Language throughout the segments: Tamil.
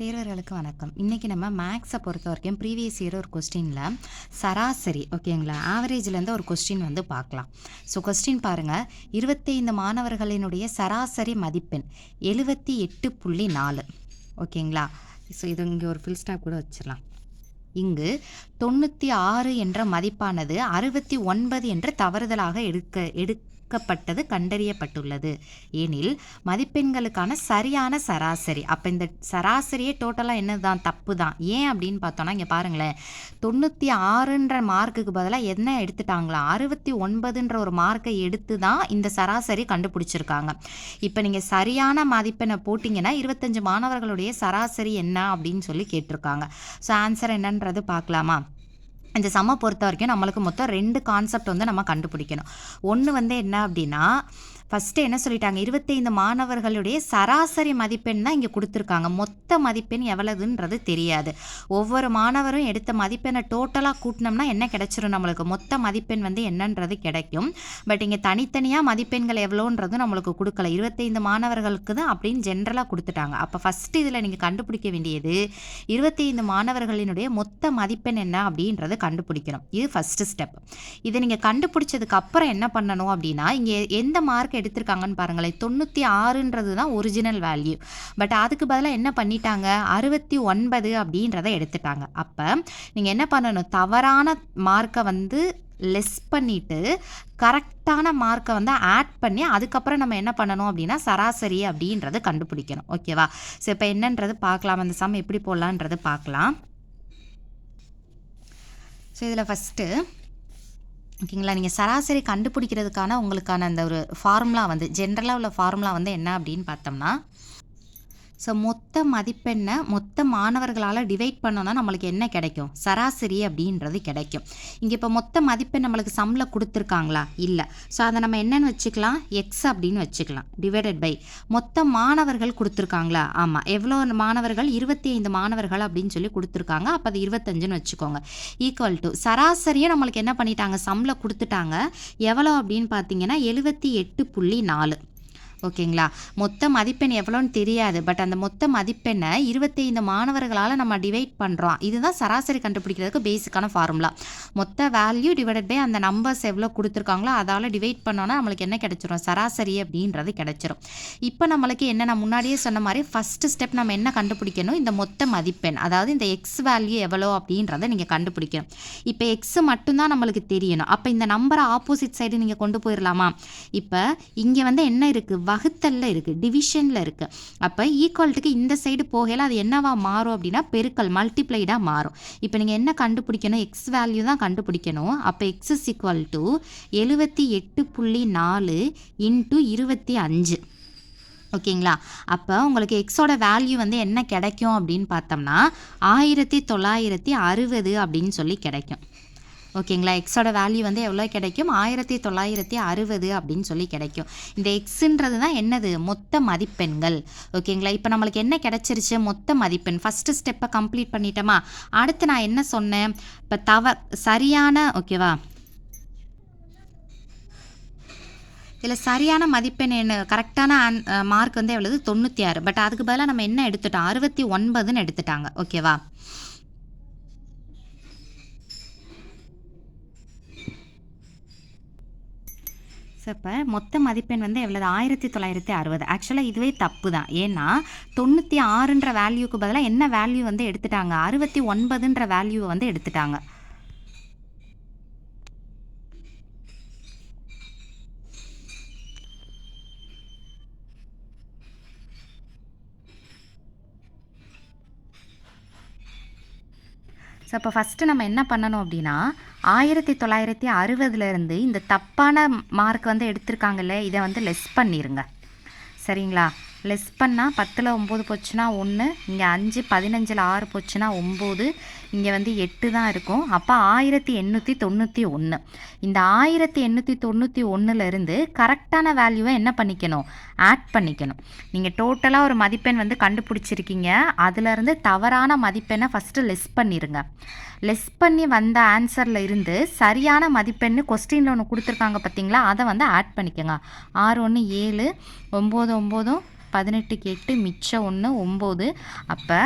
தேர்வர்களுக்கு வணக்கம். இன்றைக்கி நம்ம மேக்ஸை பொறுத்த வரைக்கும் ப்ரீவியஸ் இயர் ஒரு கொஸ்டினில் சராசரி ஓகேங்களா ஆவரேஜ்லேருந்து ஒரு கொஸ்டின் வந்து பார்க்கலாம். ஸோ கொஸ்டின் பாருங்கள், 25 மாணவர்களினுடைய சராசரி மதிப்பெண் 78.4 ஓகேங்களா. ஸோ இது இங்கே ஒரு ஃபில் ஸ்டாப் கூட வச்சிடலாம். இங்கு 96 என்ற மதிப்பானது 69 என்று தவறுதலாக எடுக்கப்பட்டது கண்டறியப்பட்டுள்ளது எனில் மதிப்பெண்களுக்கான சரியான சராசரி. அப்போ இந்த சராசரியே டோட்டலாக என்னதான் தப்பு தான். ஏன் அப்படின்னு பார்த்தோன்னா இங்கே பாருங்களேன், 96ன்ற மார்க்குக்கு பதிலாக என்ன எடுத்துட்டாங்களா 69ன்ற ஒரு மார்க்கை எடுத்து தான் இந்த சராசரி கண்டுபிடிச்சிருக்காங்க. இப்போ நீங்கள் சரியான மதிப்பெண்ணை போட்டிங்கன்னா 25 மாணவர்களுடைய சராசரி என்ன அப்படின்னு சொல்லி கேட்டிருக்காங்க. ஸோ ஆன்சர் என்னன்றது பார்க்கலாமா. இந்த சம்மை பொறுத்த வரைக்கும் நம்மளுக்கு மொத்தம் 2 கான்செப்ட் வந்து நம்ம கண்டுபிடிக்கணும். ஒன்று வந்து என்ன அப்படின்னா, ஃபஸ்ட்டு என்ன சொல்லிட்டாங்க, 25 மாணவர்களுடைய சராசரி மதிப்பெண் தான் இங்கே கொடுத்துருக்காங்க. மொத்த மதிப்பெண் எவ்வளவுன்றது தெரியாது. ஒவ்வொரு மாணவரும் எடுத்த மதிப்பெண்ணை டோட்டலாக கூட்டினோம்னா என்ன கிடைச்சிரும், நம்மளுக்கு மொத்த மதிப்பெண் வந்து என்னன்றது கிடைக்கும். பட் இங்கே தனித்தனியாக மதிப்பெண்கள் எவ்வளோன்றதும் நம்மளுக்கு கொடுக்கல. 25 மாணவர்களுக்கு தான் அப்படின்னு ஜென்ரலாக கொடுத்துட்டாங்க. அப்போ ஃபஸ்ட்டு இதில் நீங்கள் கண்டுபிடிக்க வேண்டியது 25 மாணவர்களினுடைய மொத்த மதிப்பெண் என்ன அப்படின்றத கண்டுபிடிக்கணும். இது ஃபஸ்ட்டு ஸ்டெப். இதை நீங்கள் கண்டுபிடிச்சதுக்கு அப்புறம் என்ன பண்ணணும் அப்படின்னா, இங்கே எந்த மார்க் எடுத்திருக்காங்கன்னு பாருங்களேன். 96ன்றது தான் ஒரிஜினல் வேல்யூ. பட் அதுக்கு பதிலாக என்ன பண்ணிட்டாங்க, 69 அப்படின்றத எடுத்துட்டாங்க. அப்போ நீங்கள் என்ன பண்ணணும், தவறான மார்க்கை வந்து லெஸ் பண்ணிவிட்டு கரெக்டான மார்க்கை வந்து ஆட் பண்ணி அதுக்கப்புறம் நம்ம என்ன பண்ணணும் அப்படின்னா சராசரி அப்படின்றது கண்டுபிடிக்கணும். ஓகேவா. ஸோ இப்போ என்னன்றது பார்க்கலாம், அந்த சம் எப்படி போடலான்றது பார்க்கலாம். ஸோ இதில் ஃபஸ்ட்டு ஓகேங்களா, நீங்கள் சராசரி கண்டுபிடிக்கிறதுக்கான உங்களுக்கான அந்த ஒரு ஃபார்முலா வந்து ஜென்ரலாக உள்ள ஃபார்முலா வந்து என்ன அப்படின்னு பார்த்தோம்னா, ஸோ மொத்த மதிப்பெண்ணை மொத்த மாணவர்களால் டிவைட் பண்ணோன்னா நம்மளுக்கு என்ன கிடைக்கும், சராசரி அப்படின்றது கிடைக்கும். இங்கே இப்போ மொத்த மதிப்பெண் நம்மளுக்கு சம்மில் கொடுத்துருக்காங்களா, இல்லை. ஸோ அதை நம்ம என்னென்னு வச்சுக்கலாம், எக்ஸ் அப்படின்னு வச்சுக்கலாம். டிவைடட் பை மொத்த மாணவர்கள் கொடுத்துருக்காங்களா, ஆமாம். எவ்வளோ மாணவர்கள், 25 மாணவர்கள் அப்படின்னு சொல்லி கொடுத்துருக்காங்க. அப்போ அது 25ன்னு வச்சுக்கோங்க. ஈக்குவல் டு சராசரியை நம்மளுக்கு என்ன பண்ணிட்டாங்க, சம்மில் கொடுத்துட்டாங்க. எவ்வளோ அப்படின்னு பார்த்தீங்கன்னா 78.4 ஓகேங்களா. மொத்த மதிப்பெண் எவ்வளோன்னு தெரியாது. பட் அந்த மொத்த மதிப்பெண்ணை 25 மாணவர்களால் நம்ம டிவைட் பண்ணுறோம். இதுதான் சராசரி கண்டுபிடிக்கிறதுக்கு பேசிக்கான ஃபார்முலா. மொத்த வேல்யூ டிவைடட் பை அந்த நம்பர்ஸ் எவ்வளோ கொடுத்துருக்காங்களோ அதால் டிவைட் பண்ணோன்னா நம்மளுக்கு என்ன கிடைச்சிரும், சராசரி அப்படின்றது கிடைச்சிரும். இப்போ நம்மளுக்கு என்ன, நான் முன்னாடியே சொன்ன மாதிரி ஃபஸ்ட்டு ஸ்டெப் நம்ம என்ன கண்டுபிடிக்கணும், இந்த மொத்த மதிப்பெண், அதாவது இந்த எக்ஸ் வேல்யூ எவ்வளோ அப்படின்றத நீங்கள் கண்டுபிடிக்கணும். இப்போ எக்ஸ் மட்டும்தான் நம்மளுக்கு தெரியணும். அப்போ இந்த நம்பரை ஆப்போசிட் சைடு நீங்கள் கொண்டு போயிடலாமா. இப்போ இங்கே வந்து என்ன இருக்குது, வகுத்தல்ல இருக்குது, டிவிஷனில் இருக்குது. அப்போ ஈக்குவல்ட்டுக்கு இந்த சைடு போகல அது என்னவா மாறும் அப்படின்னா பெருக்கல், மல்டிப்ளைடாக மாறும். இப்போ நீங்கள் என்ன கண்டுபிடிக்கணும், எக்ஸ் வேல்யூ தான் கண்டுபிடிக்கணும். அப்போ X is equal to 78.4 into 25 ஓகேங்களா. அப்போ உங்களுக்கு எக்ஸோட வேல்யூ வந்து என்ன கிடைக்கும் அப்படின்னு பார்த்தோம்னா 1960 அப்படின்னு சொல்லி கிடைக்கும். ஓகேங்களா. எக்ஸோட வேல்யூ வந்து எவ்வளோ கிடைக்கும், 1960 அப்படின்னு சொல்லி கிடைக்கும். இந்த எக்ஸுன்றது தான் என்னது, மொத்த மதிப்பெண்கள். ஓகேங்களா. இப்போ நம்மளுக்கு என்ன கிடைச்சிருச்சு, மொத்த மதிப்பெண். ஃபஸ்ட்டு ஸ்டெப்பை கம்ப்ளீட் பண்ணிட்டோமா. அடுத்து நான் என்ன சொன்னேன், இப்போ சரியான ஓகேவா, இதில் சரியான மதிப்பெண் என்ன, கரெக்டான மார்க் வந்து எவ்வளவு 96. பட் அதுக்கு பதிலாக நம்ம என்ன எடுத்துட்டோம், 69ன்னு எடுத்துட்டாங்க. ஓகேவா. ஸோ இப்போ மொத்த மதிப்பெண் வந்து எவ்வளோ, 1960. ஆக்சுவலாக இதுவே தப்பு தான். ஏன்னா 96ன்ற வேல்யூக்கு பதிலாக என்ன வேல்யூ வந்து எடுத்துட்டாங்க, 69ன்ற வேல்யூவை வந்து எடுத்துட்டாங்க. ஸோ இப்போ ஃபஸ்ட்டு நம்ம என்ன பண்ணணும் அப்படின்னா 1960லேருந்து இந்த தப்பான மார்க் வந்து எடுத்திருக்காங்கல்ல, இதை வந்து லெஸ் பண்ணிடுங்க. சரிங்களா. லெஸ் பண்ணால் 10ல் 9 போச்சுன்னா 1, இங்கே 5, 15ல் 6 போச்சுன்னா 9, இங்கே வந்து 8 தான் இருக்கும். அப்போ 1891. இந்த 1891லேருந்து கரெக்டான வேல்யூவை என்ன பண்ணிக்கணும், ஆட் பண்ணிக்கணும். நீங்கள் டோட்டலாக ஒரு மதிப்பெண் வந்து கண்டுபிடிச்சிருக்கீங்க, அதுலேருந்து தவறான மதிப்பெண்ணை ஃபஸ்ட்டு லெஸ் பண்ணிடுங்க. லெஸ் பண்ணி வந்த ஆன்சரில் இருந்து சரியான மதிப்பெண்ணு கொஸ்டினில் ஒன்று கொடுத்துருக்காங்க பார்த்தீங்களா, அதை வந்து ஆட் பண்ணிக்கோங்க. 6 1 7, 9 9 18க்கு 8 மிச்சம் 1 9. அப்போ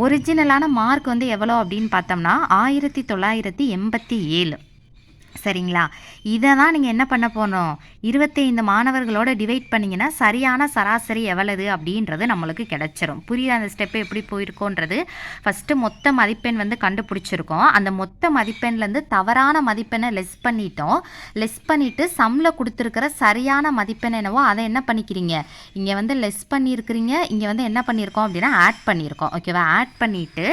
ஒரிஜினலான மார்க் வந்து எவ்வளோ அப்படின்னு பார்த்தோம்னா 1987. சரிங்களா? இதை தான் நீங்கள் என்ன பண்ண போகணும், 25 மாணவர்களோட டிவைட் பண்ணிங்கன்னா சரியான சராசரி எவ்வளவு அப்படின்றது நம்மளுக்கு கிடச்சிரும். புரியுது அந்த ஸ்டெப்பு எப்படி போயிருக்கோன்றது? ஃபஸ்ட்டு மொத்த மதிப்பெண் வந்து கண்டுபிடிச்சிருக்கோம். அந்த மொத்த மதிப்பெண்லேருந்து தவறான மதிப்பெண்ணை லெஸ் பண்ணிட்டோம். லெஸ் பண்ணிவிட்டு சம்மில் கொடுத்துருக்கிற சரியான மதிப்பெண் என்னவோ அதை என்ன பண்ணிக்கிறீங்க, இங்கே வந்து லெஸ் பண்ணியிருக்கிறீங்க, இங்கே வந்து என்ன பண்ணியிருக்கோம் அப்படின்னா ஆட் பண்ணியிருக்கோம். ஓகேவா? ஆட் பண்ணிவிட்டு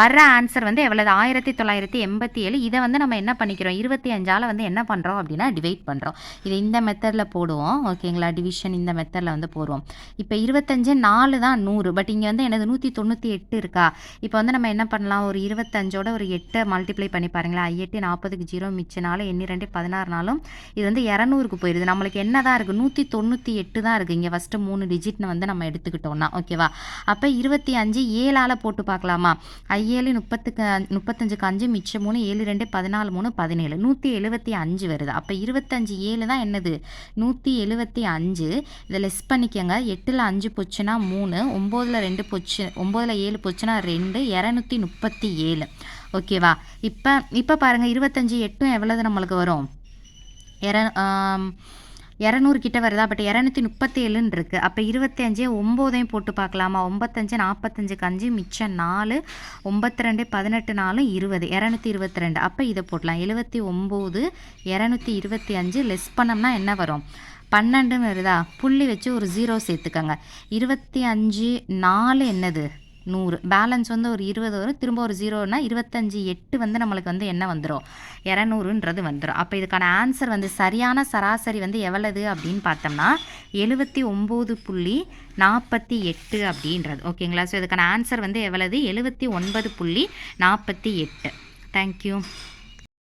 வர்ற ஆன்சர் வந்து எவ்வளவு, 1987. இதை வந்து நம்ம என்ன பண்ணிக்கிறோம், 25 வந்து என்ன பண்ணுறோம் அப்படின்னா டிவைட் பண்ணுறோம். இது இந்த மெத்தடில் போடுவோம். ஓகேங்களா? டிவிஷன் இந்த மெத்தடில் வந்து போடுவோம். இப்போ 25 4 தான் 100. பட் இங்கே வந்து எனது 198 இருக்கா? இப்போ வந்து நம்ம என்ன பண்ணலாம், ஒரு 25ஓட ஒரு 8 மல்டிப்ளை பண்ணி பாருங்களா. 8 40க்கு 0 மிச்ச நாள் எண்ணி 2 16 நாளும் இது வந்து 200க்கு போயிடுது. நம்மளுக்கு என்ன தான் இருக்குது, 198 தான் இருக்குது. இங்கே ஃபஸ்ட்டு 3 டிஜிட்னு வந்து நம்ம எடுத்துக்கிட்டோம்னா. ஓகேவா? அப்போ 25 7ஆல் போட்டு பார்க்கலாமா. 7 35க்கு 5 மிச்சம் 3 7 2 14 3 17 175 வருது. அப்போ 25 7 தான் என்னது 175. இதை லெஸ் பண்ணிக்கோங்க. 8ல் 5 போச்சுன்னா 3, 9ல் 2 போச்சு, 9ல் 7 போச்சுன்னா 2, 237. ஓகேவா? இப்போ பாருங்கள் 25 8 எவ்வளவு நம்மளுக்கு வரும், 200 கிட்ட வருதா. பட் 237 இருக்குது. அப்போ 25 9 போட்டு பார்க்கலாமா. 95 45க்கு 5 மிச்சம் 4, 92 18 4 20 222. அப்போ இதை போடலாம். 79 225 லெஸ் பண்ணோம்னா என்ன வரும், 12 வருதா. புள்ளி வச்சு ஒரு 0 சேர்த்துக்கோங்க. 25 4 என்னது 100. பேலன்ஸ் வந்து ஒரு 20 வரும். திரும்ப ஒரு 0னா 25 8 வந்து நம்மளுக்கு வந்து என்ன வந்துடும், 200ன்றது வந்துடும். அப்போ இதுக்கான ஆன்சர் வந்து சரியான சராசரி வந்து எவ்வளவு அப்படின்னு பார்த்தோம்னா 79.48 அப்படின்றது. ஓகேங்களா? ஸோ இதுக்கான ஆன்சர் வந்து எவ்வளவு, 79.48. தேங்க்யூ.